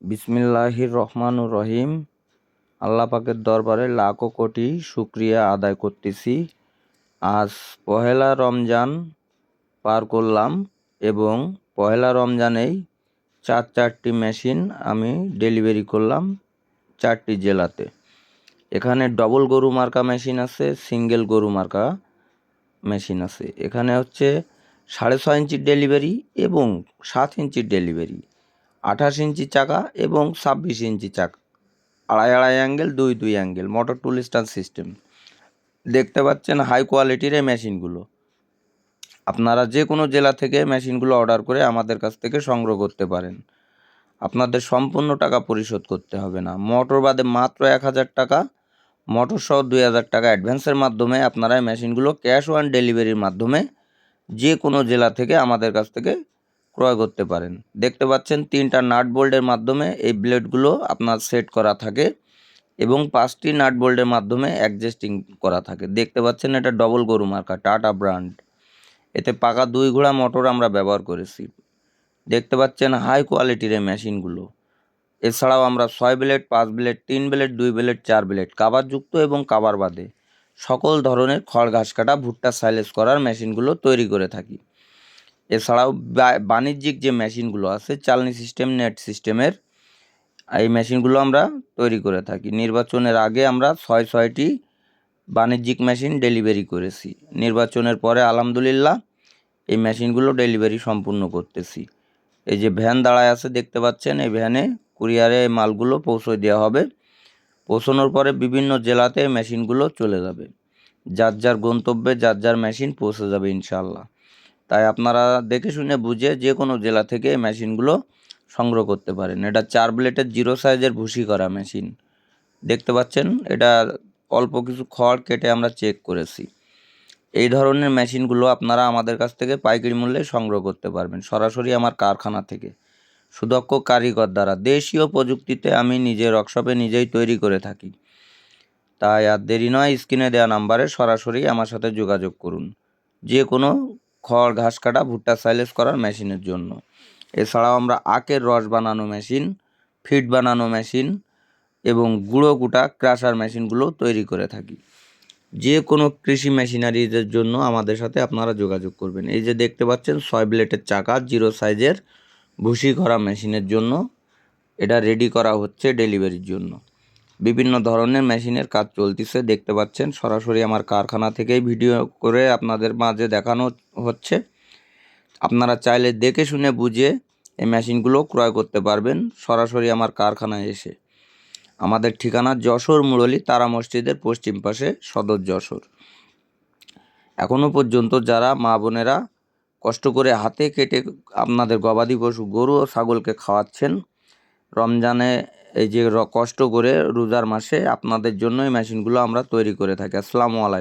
বিসমিল্লাহির রহমানুর রহিম। আল্লাহ পাকের দরবারে লাখো কোটি শুকরিয়া আদায় করতেছি। আজ পহেলা রমজান পার করলাম এবং পহেলা রমজানেই চারটি মেশিন আমি ডেলিভারি করলাম 4টি জেলাতে। এখানে ডবল গরু মার্কা মেশিন আছে, সিঙ্গেল গরু মার্কা মেশিন আছে। এখানে হচ্ছে 6.5 ইঞ্চির ডেলিভারি এবং 7 ইঞ্চির ডেলিভারি, 28 ইঞ্চি চাকা এবং 26 ইঞ্চি চাকা, আড়াই অ্যাঙ্গেল, দুই অ্যাঙ্গেল, মোটর টুল স্টার সিস্টেম। দেখতে পাচ্ছেন হাই কোয়ালিটির এই মেশিনগুলো। আপনারা যে কোনো জেলা থেকে মেশিনগুলো অর্ডার করে আমাদের কাছ থেকে সংগ্রহ করতে পারেন। আপনাদের সম্পূর্ণ টাকা পরিশোধ করতে হবে না। মোটর বাদে মাত্র 1000 টাকা, মোটর সহ 2000 টাকা অ্যাডভান্সের মাধ্যমে আপনারা এই মেশিনগুলো ক্যাশ অন ডেলিভারির মাধ্যমে যে কোনো জেলা থেকে আমাদের কাছ থেকে ক্রয় করতে পারেন। দেখতে পাচ্ছেন 3টা নাট বোল্টের মাধ্যমে এই ব্লেডগুলো আপনার সেট করা থাকে এবং 5টি নাট বোল্টের মাধ্যমে অ্যাডজাস্টিং করা থাকে। দেখতে পাচ্ছেন এটা ডবল গরু মার্কা টাটা ব্র্যান্ড। এতে পাকা 2 ঘোড়া মোটর আমরা ব্যবহার করেছি। দেখতে পাচ্ছেন হাই কোয়ালিটির এই মেশিনগুলো। এছাড়াও আমরা 6 blade, 5 blade, 3 blade, 2 blade, 4 blade, কাভারযুক্ত এবং কাভার বাদে সকল ধরনের খড় ঘাস কাটা, ভুট্টা সাইলেজ করার মেশিনগুলো তৈরি করে থাকি। এছাড়াও বাণিজ্যিক যে মেশিনগুলো আছে চালনি সিস্টেম, নেট সিস্টেমের, এই মেশিনগুলো আমরা তৈরি করে থাকি। নির্বাচনের আগে আমরা 6টি বাণিজ্যিক মেশিন ডেলিভারি করেছি। নির্বাচনের পরে আলহামদুলিল্লাহ এই মেশিনগুলো ডেলিভারি সম্পূর্ণ করতেছি। এই যে ভ্যান দাঁড়ায় আছে দেখতে পাচ্ছেন, এই ভ্যানে কুরিয়ারে মালগুলো পৌঁছে দেওয়া হবে। পৌঁছানোর পরে বিভিন্ন জেলাতে মেশিনগুলো চলে যাবে। যার যার গন্তব্যে যার যার মেশিন পৌঁছে যাবে ইনশাআল্লাহ। তাই আপনারা দেখে শুনে বুঝে যে কোনো জেলা থেকে মেশিনগুলো সংগ্রহ করতে পারেন। এটা 4 ব্লেডের 0 সাইজের ভুসি করা মেশিন। দেখতে পাচ্ছেন এটা অল্প কিছু খড় কেটে আমরা চেক করেছি। এই ধরনের মেশিনগুলো আপনারা আমাদের কাছ থেকে পাইকারি মূল্যে সংগ্রহ করতে পারবেন সরাসরি আমার কারখানা থেকে, সুদক্ষ কারিগর দ্বারা। দেশীয় প্রযুক্তিতে আমি নিজের ওয়ার্কশপে নিজেই তৈরি করে থাকি। তাই আর দেরি নয়, স্ক্রিনে দেওয়া নাম্বারে সরাসরি আমার সাথে যোগাযোগ করুন যে কোনো খড় ঘাস কাটা, ভুট্টা সাইলেজ করার মেশিনের জন্য। এছাড়াও আমরা আখের রস বানানো মেশিন, ফিড বানানো মেশিন এবং গুঁড়ো কুটা ক্রাশার মেশিনগুলো তৈরি করে থাকি। যে কোনো কৃষি মেশিনারিজের জন্য আমাদের সাথে আপনারা যোগাযোগ করবেন। এই যে দেখতে পাচ্ছেন 6 ব্লেডের চাকা, 0 সাইজের ভুসি করা মেশিনের জন্য এটা রেডি করা হচ্ছে ডেলিভারির জন্য। বিভিন্ন ধরনের মেশিনের কাজ চলতেছে দেখতে পাচ্ছেন। সরাসরি আমার কারখানা থেকেই ভিডিও করে আপনাদের মাঝে দেখানো হচ্ছে। আপনারা চাইলে দেখে শুনে বুঝে এই মেশিনগুলো ক্রয় করতে পারবেন সরাসরি আমার কারখানায় এসে। আমাদের ঠিকানা যশোর মুরলী তারা মসজিদের পশ্চিম পাশে, সদর যশোর। এখনও পর্যন্ত যারা মা বোনেরা কষ্ট করে হাতে কেটে আপনাদের গবাদি পশু গরু ও ছাগলকে খাওয়াচ্ছেন রমজানে, এই যে কষ্ট করে রোজার মাসে, আপনাদের জন্য এই মেশিনগুলো আমরা তৈরি করে থাকি। আসসালামু আলাইকুম।